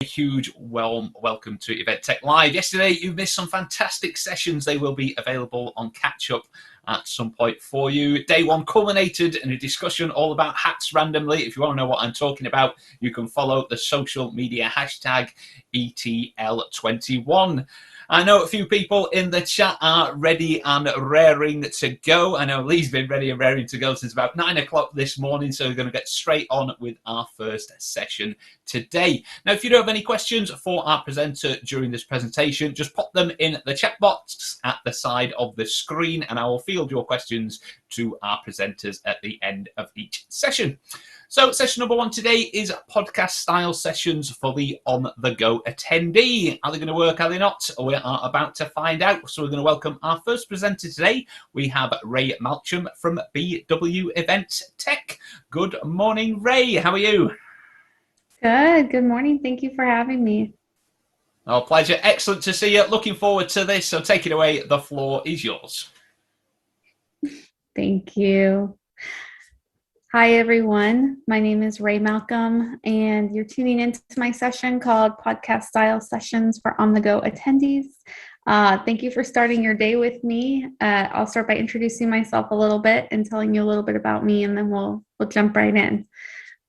A huge welcome to Event Tech Live. Yesterday, you missed some fantastic sessions. They will be available on catch up at some point for you. Day one culminated in a discussion all about hats randomly. If you want to know what I'm talking about, you can follow the social media hashtag ETL21. I know a few people in the chat are ready and raring to go. I know Lee's been ready and raring to go since about 9 o'clock this morning, so we're going to get straight on with our first session today. Now, if you do have any questions for our presenter during this presentation, just pop them in the chat box at the side of the screen, and I will field your questions to our presenters at the end of each session. So session number one today is podcast style sessions for the on-the-go attendee. Are they going to work? Are they not? We are about to find out. So we're going to welcome our first presenter today. We have Ray Malcolm from BW Event Tech. Good morning, Ray. How are you? Good morning. Thank you for having me. Oh, pleasure. Excellent to see you. Looking forward to this. So take it away. The floor is yours. Thank you. Hi, everyone. My name is Ray Malcolm, and you're tuning into my session called Podcast Style Sessions for On-the-Go Attendees. Thank you for starting your day with me. I'll start by introducing myself a little bit and telling you a little bit about me, and then we'll jump right in.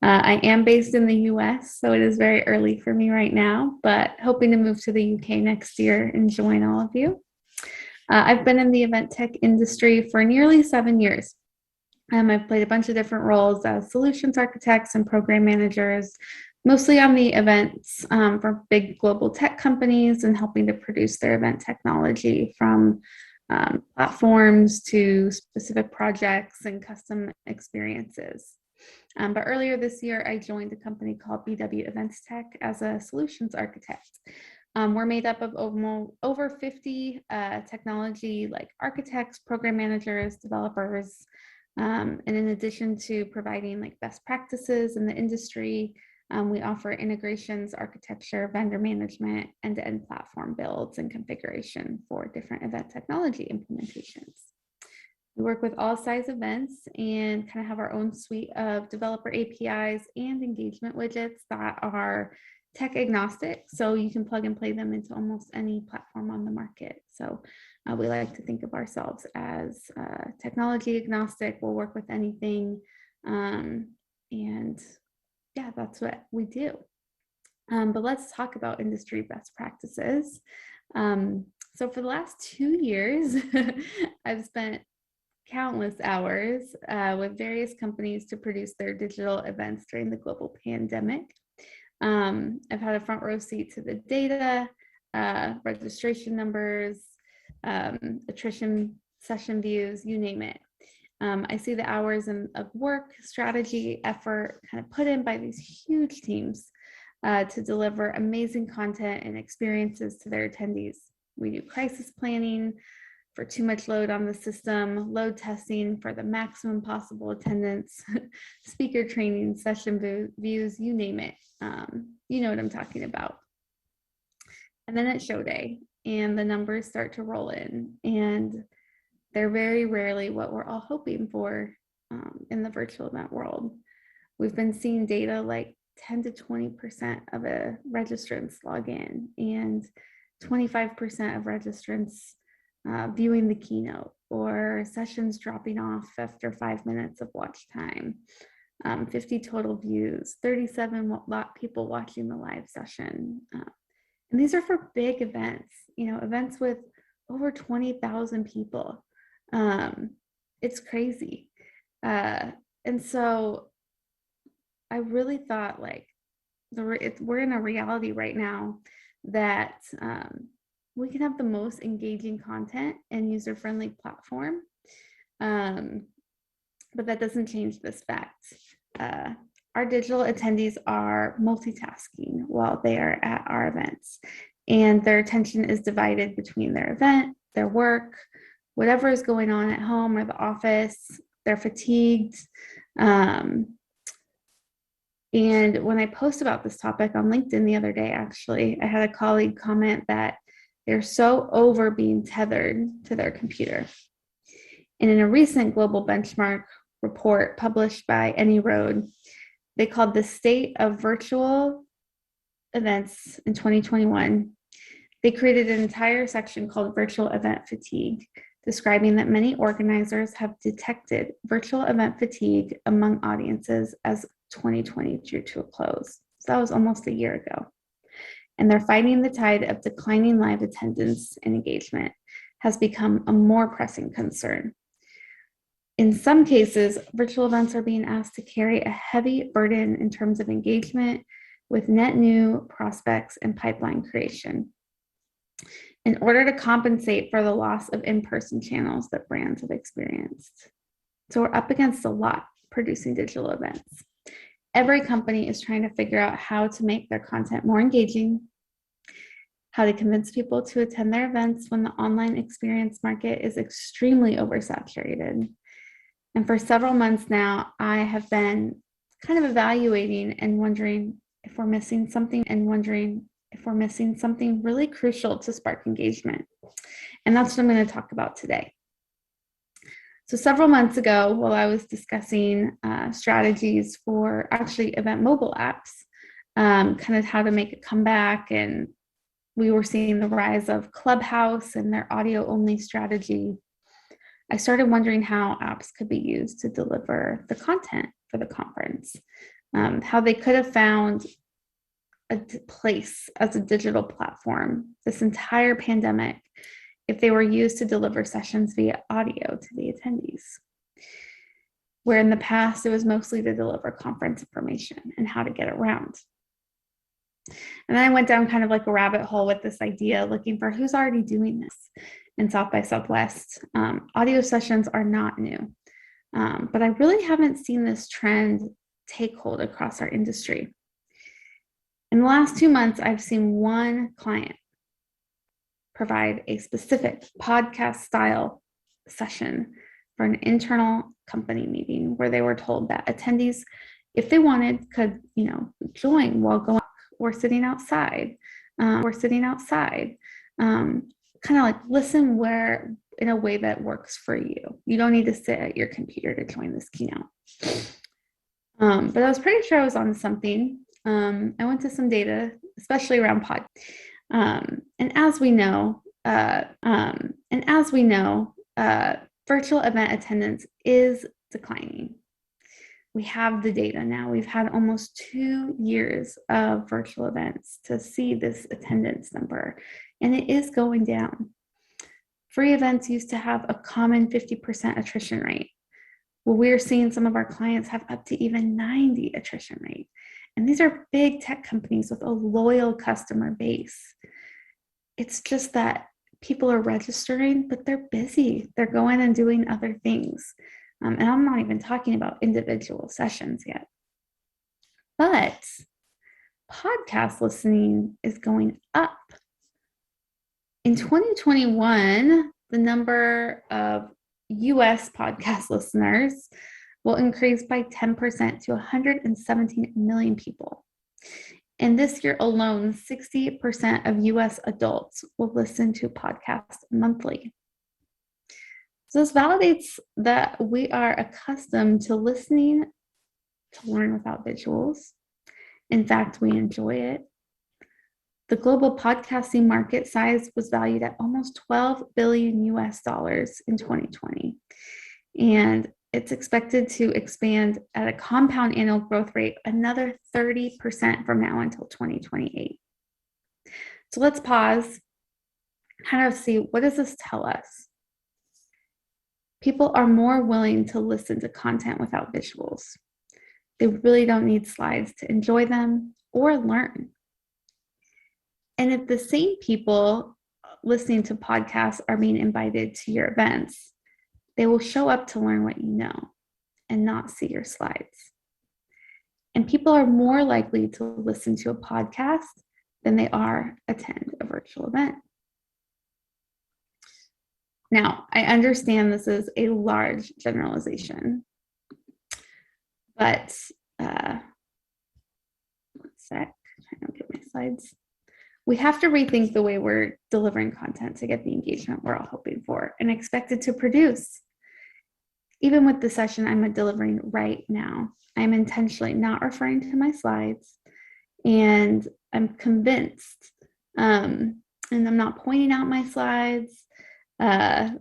I am based in the US, so it is very early for me right now, but hoping to move to the UK next year and join all of you. I've been in the event tech industry for nearly 7 years. I've played a bunch of different roles as solutions architects and program managers, mostly on the events for big global tech companies and helping to produce their event technology from platforms to specific projects and custom experiences. But earlier this year, I joined a company called BW Event Tech as a solutions architect. We're made up of over 50 technology like architects, program managers, developers, and in addition to providing like best practices in the industry, we offer integrations, architecture, vendor management, end-to-end platform builds and configuration for different event technology implementations. We work with all size events and kind of have our own suite of developer APIs and engagement widgets that are tech agnostic, so you can plug and play them into almost any platform on the market. So we like to think of ourselves as technology agnostic. We'll work with anything, and yeah, that's what we do. But let's talk about industry best practices. So for the last 2 years, I've spent countless hours with various companies to produce their digital events during the global pandemic. I've had a front row seat to the data, registration numbers, attrition session views, you name it. I see the hours of work, strategy, effort kind of put in by these huge teams to deliver amazing content and experiences to their attendees. We do crisis planning for too much load on the system, load testing for the maximum possible attendance, speaker training, session views, you name it. You know what I'm talking about. And then it's show day and the numbers start to roll in, and they're very rarely what we're all hoping for in the virtual event world. We've been seeing data like 10 to 20% of registrants log in and 25% of registrants viewing the keynote, or sessions dropping off after 5 minutes of watch time, 50 total views, 37 people watching the live session. And these are for big events, events with over 20,000 people. It's crazy. And so I really thought we're in a reality right now that we can have the most engaging content and user-friendly platform, but that doesn't change this fact. Our digital attendees are multitasking while they are at our events, and their attention is divided between their event, their work, whatever is going on at home or the office. They're fatigued. And when I post about this topic on LinkedIn the other day, actually, I had a colleague comment that they're so over being tethered to their computer. And in a recent global benchmark report published by AnyRoad, they called the state of virtual events in 2021, they created an entire section called Virtual Event Fatigue, describing that many organizers have detected virtual event fatigue among audiences as 2020 drew to a close. So that was almost a year ago. And they're fighting the tide of declining live attendance and engagement has become a more pressing concern. In some cases, virtual events are being asked to carry a heavy burden in terms of engagement with net new prospects and pipeline creation in order to compensate for the loss of in-person channels that brands have experienced. So we're up against a lot producing digital events. Every company is trying to figure out how to make their content more engaging, how to convince people to attend their events when the online experience market is extremely oversaturated. And for several months now, I have been kind of evaluating and wondering if we're missing something really crucial to spark engagement. And that's what I'm going to talk about today. So several months ago, while I was discussing strategies for actually event mobile apps, kind of how to make a comeback, and we were seeing the rise of Clubhouse and their audio-only strategy, I started wondering how apps could be used to deliver the content for the conference, how they could have found a place as a digital platform this entire pandemic if they were used to deliver sessions via audio to the attendees, where in the past it was mostly to deliver conference information and how to get around. And then I went down kind of like a rabbit hole with this idea, looking for who's already doing this in South by Southwest. Audio sessions are not new, but I really haven't seen this trend take hold across our industry. In the last 2 months, I've seen one client provide a specific podcast style session for an internal company meeting where they were told that attendees, if they wanted, could, join while going or sitting outside, kind of like listen where in a way that works for you. You don't need to sit at your computer to join this keynote. But I was pretty sure I was on something. I went to some data, especially around pod. And as we know, virtual event attendance is declining. We have the data now. We've had almost 2 years of virtual events to see this attendance number, and it is going down. Free events used to have a common 50% attrition rate. Well, we're seeing some of our clients have up to even 90 attrition rate. And these are big tech companies with a loyal customer base. It's just that people are registering, but they're busy. They're going and doing other things. And I'm not even talking about individual sessions yet. But podcast listening is going up. In 2021, the number of US podcast listeners will increase by 10% to 117 million people. And this year alone, 60% of US adults will listen to podcasts monthly. So this validates that we are accustomed to listening to learn without visuals. In fact, we enjoy it. The global podcasting market size was valued at almost 12 billion US dollars in 2020. And it's expected to expand at a compound annual growth rate another 30% from now until 2028. So let's pause, kind of see, what does this tell us? People are more willing to listen to content without visuals. They really don't need slides to enjoy them or learn. And if the same people listening to podcasts are being invited to your events, they will show up to learn what you know and not see your slides. And people are more likely to listen to a podcast than they are attend a virtual event. Now, I understand this is a large generalization, but one sec, trying to get my slides. We have to rethink the way we're delivering content to get the engagement we're all hoping for and expect it to produce. Even with the session I'm delivering right now, I'm intentionally not referring to my slides, and I'm convinced, and I'm not pointing out my slides. I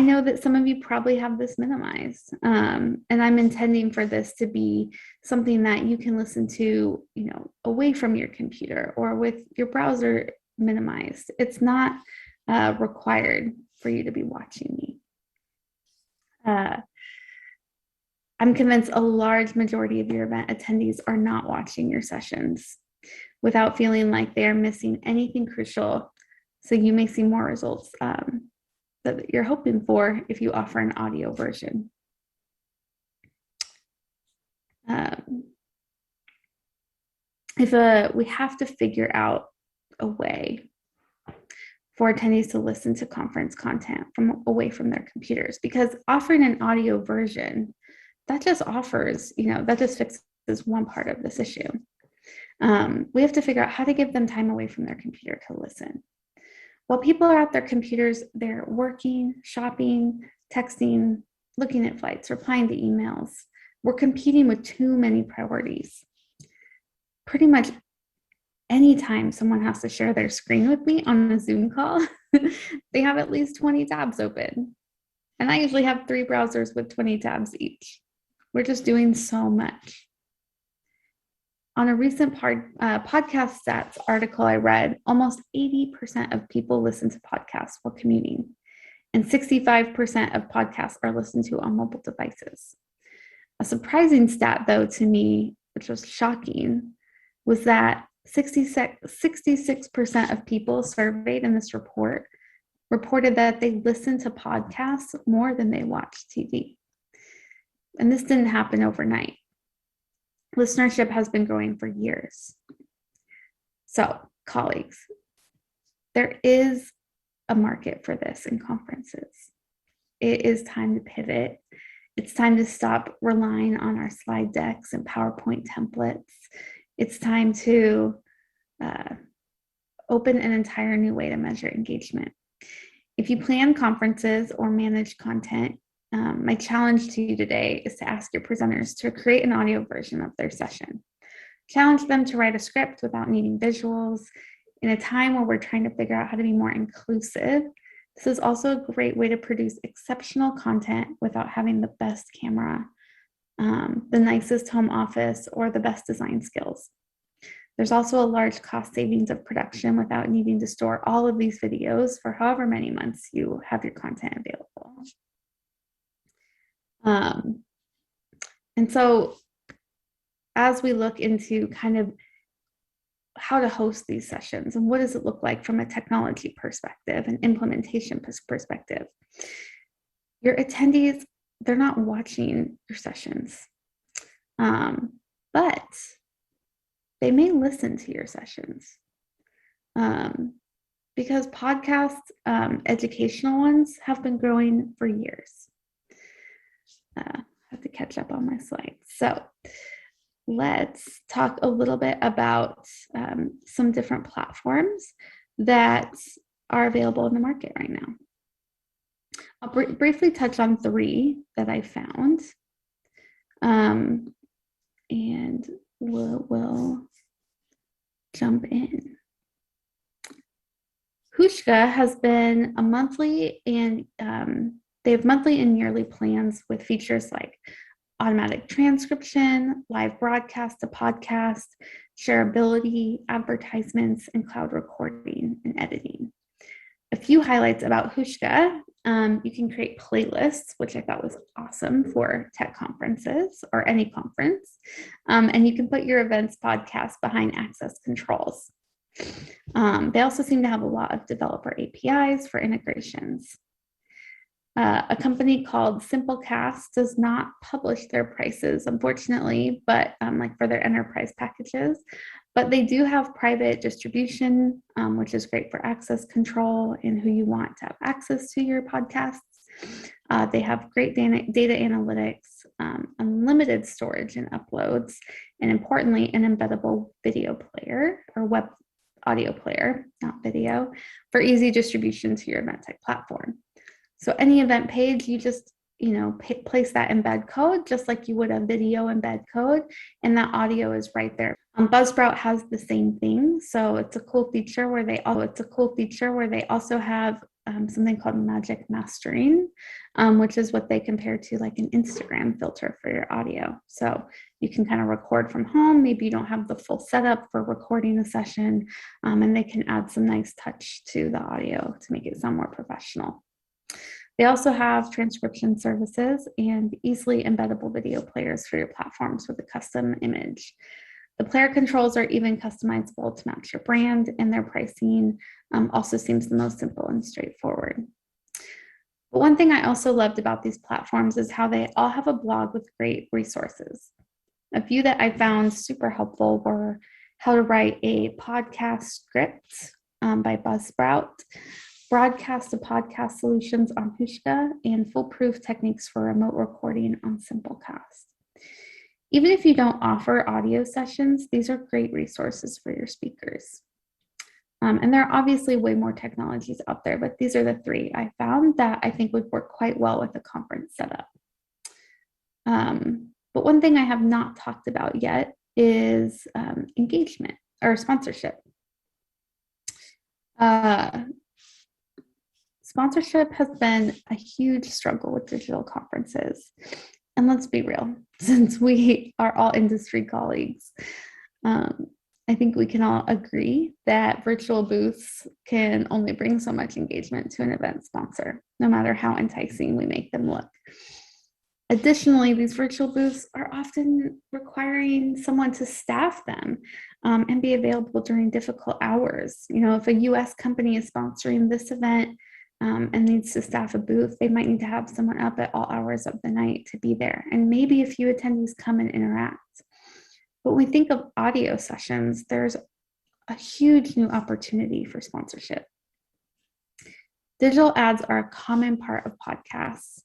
know that some of you probably have this minimized, and I'm intending for this to be something that you can listen to, away from your computer or with your browser minimized. It's not required for you to be watching me. I'm convinced a large majority of your event attendees are not watching your sessions without feeling like they are missing anything crucial. So you may see more results that you're hoping for if you offer an audio version. We have to figure out a way for attendees to listen to conference content from away from their computers, because offering an audio version, that just offers, that just fixes one part of this issue. We have to figure out how to give them time away from their computer to listen. While people are at their computers, they're working, shopping, texting, looking at flights, replying to emails. We're competing with too many priorities. Pretty much anytime someone has to share their screen with me on a Zoom call, they have at least 20 tabs open. And I usually have 3 browsers with 20 tabs each. We're just doing so much. On a recent podcast stats article I read, almost 80% of people listen to podcasts while commuting, and 65% of podcasts are listened to on mobile devices. A surprising stat, though, to me, which was shocking, was that 66% of people surveyed in this report reported that they listen to podcasts more than they watch TV. And this didn't happen overnight. Listenership has been growing for years. So, colleagues, there is a market for this in conferences. It is time to pivot. It's time to stop relying on our slide decks and PowerPoint templates. It's time to open an entire new way to measure engagement. If you plan conferences or manage content, my challenge to you today is to ask your presenters to create an audio version of their session. Challenge them to write a script without needing visuals. In a time where we're trying to figure out how to be more inclusive, this is also a great way to produce exceptional content without having the best camera, the nicest home office, or the best design skills. There's also a large cost savings of production without needing to store all of these videos for however many months you have your content available. And so as we look into kind of how to host these sessions and what does it look like from a technology perspective and implementation perspective, your attendees, they're not watching your sessions, but they may listen to your sessions, because podcasts, educational ones, have been growing for years. I have to catch up on my slides. So let's talk a little bit about some different platforms that are available in the market right now. I'll briefly touch on 3 that I found, and we'll jump in. Hushka has been a monthly and they have monthly and yearly plans with features like automatic transcription, live broadcast to podcast, shareability, advertisements, and cloud recording and editing. A few highlights about Hushka: you can create playlists, which I thought was awesome for tech conferences or any conference, and you can put your events podcast behind access controls. They also seem to have a lot of developer APIs for integrations. A company called Simplecast does not publish their prices, unfortunately, but like for their enterprise packages, but they do have private distribution, which is great for access control and who you want to have access to your podcasts. They have great data analytics, unlimited storage and uploads, and importantly, an embeddable video player or web audio player, not video, for easy distribution to your event tech platform. So any event page, you just place that embed code just like you would a video embed code, and that audio is right there. Buzzsprout has the same thing, so it's a cool feature where they also have something called magic mastering, which is what they compare to like an Instagram filter for your audio. So you can kind of record from home. Maybe you don't have the full setup for recording a session, and they can add some nice touch to the audio to make it sound more professional. They also have transcription services and easily embeddable video players for your platforms with a custom image. The player controls are even customizable to match your brand, and their pricing also seems the most simple and straightforward. But one thing I also loved about these platforms is how they all have a blog with great resources. A few that I found super helpful were how to write a podcast script by Buzzsprout, broadcast to podcast solutions on Hushka, and foolproof techniques for remote recording on Simplecast. Even if you don't offer audio sessions, these are great resources for your speakers. And there are obviously way more technologies out there, but these are the three I found that I think would work quite well with a conference setup. But one thing I have not talked about yet is engagement or sponsorship. Sponsorship has been a huge struggle with digital conferences. And let's be real, since we are all industry colleagues, I think we can all agree that virtual booths can only bring so much engagement to an event sponsor, no matter how enticing we make them look. Additionally, these virtual booths are often requiring someone to staff them and be available during difficult hours. If a US company is sponsoring this event and needs to staff a booth, they might need to have someone up at all hours of the night to be there. And maybe a few attendees come and interact. But when we think of audio sessions, there's a huge new opportunity for sponsorship. Digital ads are a common part of podcasts.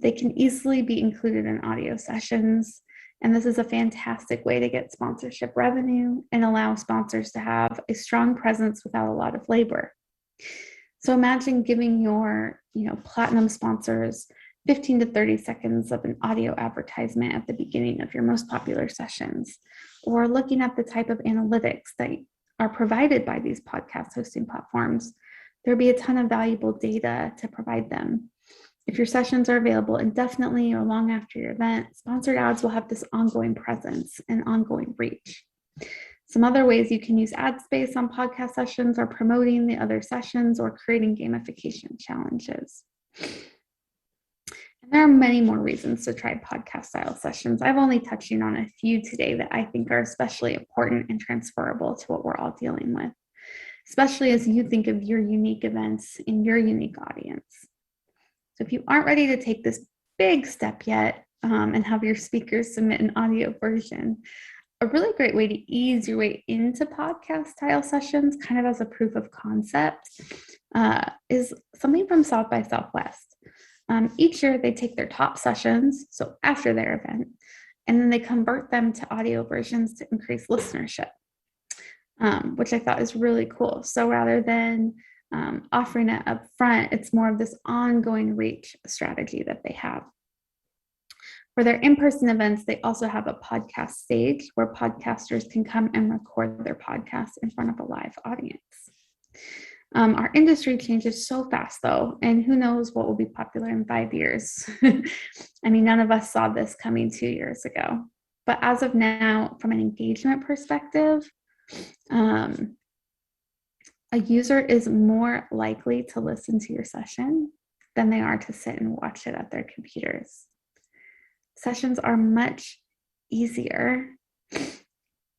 They can easily be included in audio sessions, and this is a fantastic way to get sponsorship revenue and allow sponsors to have a strong presence without a lot of labor. So imagine giving your platinum sponsors 15 to 30 seconds of an audio advertisement at the beginning of your most popular sessions, or looking at the type of analytics that are provided by these podcast hosting platforms. There'll be a ton of valuable data to provide them. If your sessions are available indefinitely or long after your event, sponsored ads will have this ongoing presence and ongoing reach. Some other ways you can use ad space on podcast sessions are promoting the other sessions or creating gamification challenges. And there are many more reasons to try podcast style sessions. I've only touched on a few today that I think are especially important and transferable to what we're all dealing with, especially as you think of your unique events in your unique audience. So if you aren't ready to take this big step yet and have your speakers submit an audio version, a really great way to ease your way into podcast style sessions, kind of as a proof of concept, is something from South by Southwest. Each year they take their top sessions, so after their event, and then they convert them to audio versions to increase listenership, which I thought is really cool. So rather than offering it up front, it's more of this ongoing reach strategy that they have. For their in-person events, they also have a podcast stage where podcasters can come and record their podcast in front of a live audience. Our industry changes so fast, though, and who knows what will be popular in 5 years. I mean, none of us saw this coming 2 years ago. But as of now, from an engagement perspective, a user is more likely to listen to your session than they are to sit and watch it at their computers. Sessions are much easier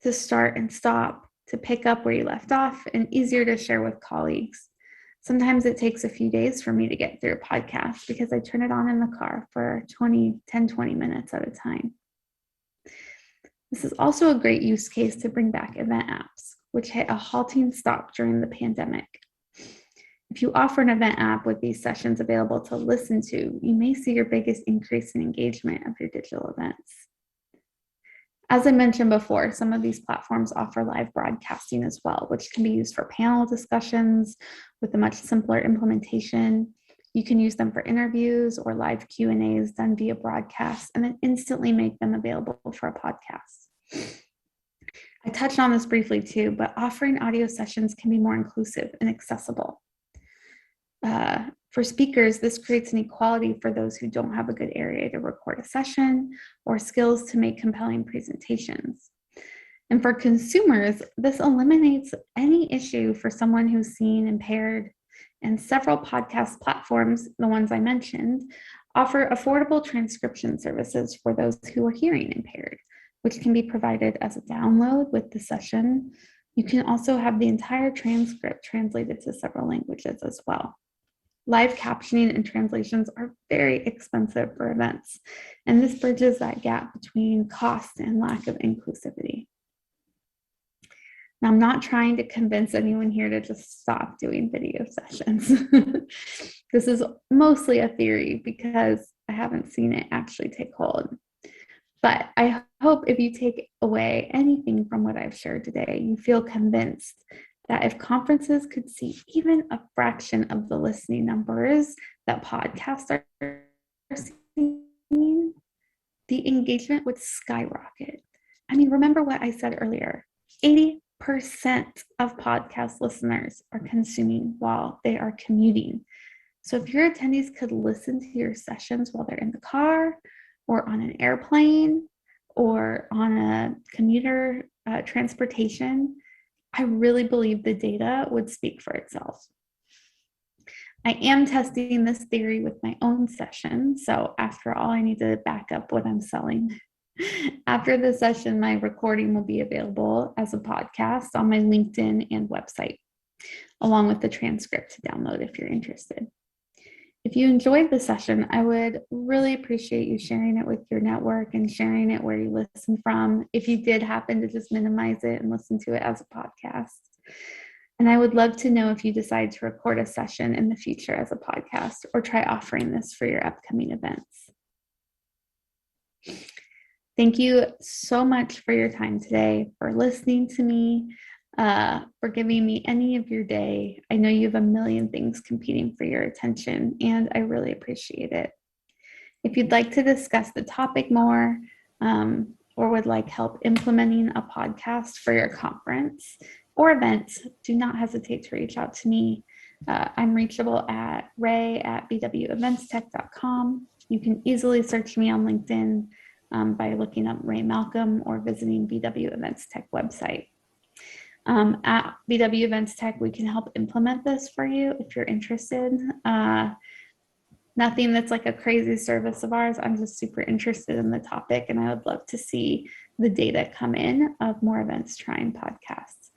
to start and stop, to pick up where you left off, and easier to share with colleagues. Sometimes it takes a few days for me to get through a podcast because I turn it on in the car for 20 minutes at a time. This is also a great use case to bring back event apps, which hit a halting stop during the pandemic. If you offer an event app with these sessions available to listen to, you may see your biggest increase in engagement of your digital events. As I mentioned before, some of these platforms offer live broadcasting as well, which can be used for panel discussions with a much simpler implementation. You can use them for interviews or live Q&As done via broadcast, and then instantly make them available for a podcast. I touched on this briefly too, but offering audio sessions can be more inclusive and accessible. For speakers, this creates an equality for those who don't have a good area to record a session or skills to make compelling presentations. And for consumers, this eliminates any issue for someone who's seeing impaired. And several podcast platforms, the ones I mentioned, offer affordable transcription services for those who are hearing impaired, which can be provided as a download with the session. You can also have the entire transcript translated to several languages as well. Live captioning and translations are very expensive for events, and this bridges that gap between cost and lack of inclusivity. Now, I'm not trying to convince anyone here to just stop doing video sessions. This is mostly a theory because I haven't seen it actually take hold. But I hope if you take away anything from what I've shared today, you feel convinced that if conferences could see even a fraction of the listening numbers that podcasts are seeing, the engagement would skyrocket. I mean, remember what I said earlier, 80% of podcast listeners are consuming while they are commuting. So if your attendees could listen to your sessions while they're in the car or on an airplane or on a commuter transportation, I really believe the data would speak for itself. I am testing this theory with my own session. So after all, I need to back up what I'm selling. After the session, my recording will be available as a podcast on my LinkedIn and website, along with the transcript to download if you're interested. If you enjoyed the session, I would really appreciate you sharing it with your network and sharing it where you listen from, if you did happen to just minimize it and listen to it as a podcast. And I would love to know if you decide to record a session in the future as a podcast or try offering this for your upcoming events. Thank you so much for your time today, for listening to me, for giving me any of your day. I know you have a million things competing for your attention, and I really appreciate it. If you'd like to discuss the topic more, or would like help implementing a podcast for your conference or event, do not hesitate to reach out to me. I'm reachable at ray@bweventstech.com. You can easily search me on LinkedIn by looking up Ray Malcolm or visiting BW Events Tech website. At BW Events Tech, we can help implement this for you if you're interested. Nothing that's like a crazy service of ours. I'm just super interested in the topic, and I would love to see the data come in of more events trying podcasts.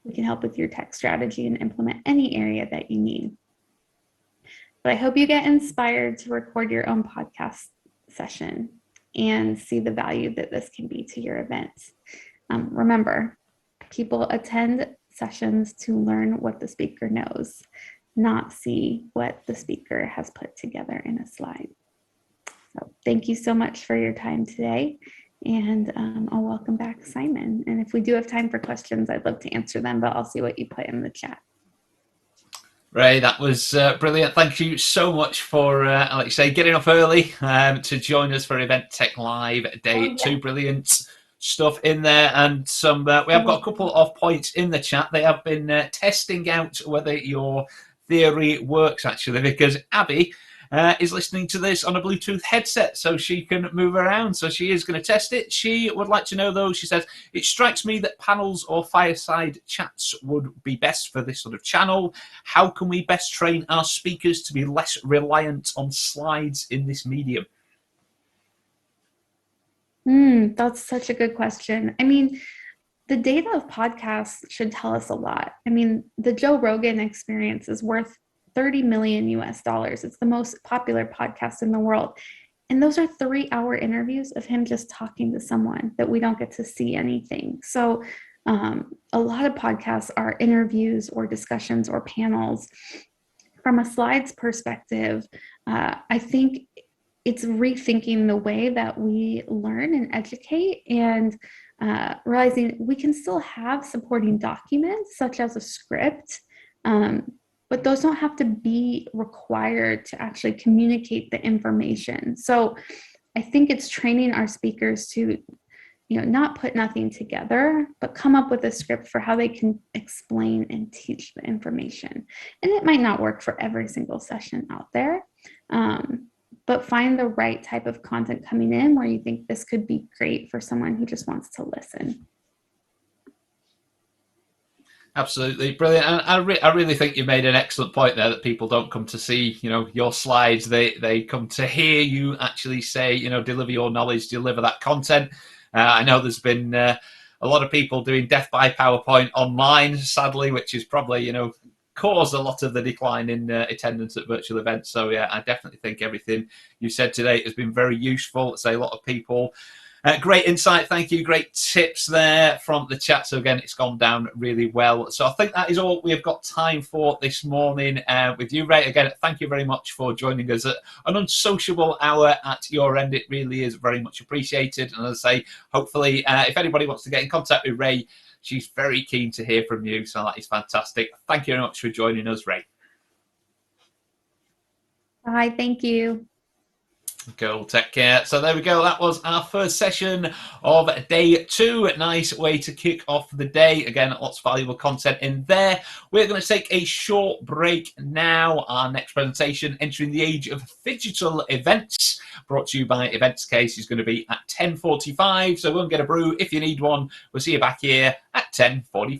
We can help with your tech strategy and implement any area that you need. But I hope you get inspired to record your own podcast session and see the value that this can be to your events. Remember, people attend sessions to learn what the speaker knows, not see what the speaker has put together in a slide. So thank you so much for your time today, and I'll welcome back Simon. And if we do have time for questions, I'd love to answer them, but I'll see what you put in the chat. Ray, that was brilliant. Thank you so much for, like you say, getting up early to join us for Event Tech Live Day 2. Brilliant stuff in there, and some. We have got a couple of points in the chat. They have been testing out whether your theory works actually, because Abby is listening to this on a Bluetooth headset, so she can move around. So she is going to test it. She would like to know, though, she says, it strikes me that panels or fireside chats would be best for this sort of channel. How can we best train our speakers to be less reliant on slides in this medium? That's such a good question. I mean, the data of podcasts should tell us a lot. I mean, the Joe Rogan Experience is worth $30 million US. It's the most popular podcast in the world. And those are 3-hour interviews of him just talking to someone that we don't get to see anything. So a lot of podcasts are interviews or discussions or panels. From a slides perspective, I think it's rethinking the way that we learn and educate, and realizing we can still have supporting documents such as a script, but those don't have to be required to actually communicate the information. So I think it's training our speakers to, not put nothing together, but come up with a script for how they can explain and teach the information. And it might not work for every single session out there, but find the right type of content coming in where you think this could be great for someone who just wants to listen. Absolutely brilliant, and I really think you made an excellent point there, that people don't come to see your slides; they come to hear you actually say, deliver your knowledge, deliver that content. I know there's been a lot of people doing death by PowerPoint online, sadly, which is probably caused a lot of the decline in attendance at virtual events. So yeah, I definitely think everything you said today has been very useful. Say a lot of people. Great insight, thank you. Great tips there from the chat. So again, it's gone down really well. So I think that is all we have got time for this morning with you, Ray. Again, thank you very much for joining us at an unsociable hour at your end. It really is very much appreciated. And as I say, hopefully, if anybody wants to get in contact with Ray, she's very keen to hear from you. So that is fantastic. Thank you very much for joining us, Ray. Bye, thank you. Cool, take care. So there we go. That was our first session of day 2. Nice way to kick off the day. Again, lots of valuable content in there. We're going to take a short break now. Our next presentation, Entering the Age of Digital Events, brought to you by Events Case, is going to be at 10:45. So go and get a brew if you need one. We'll see you back here at 10:45.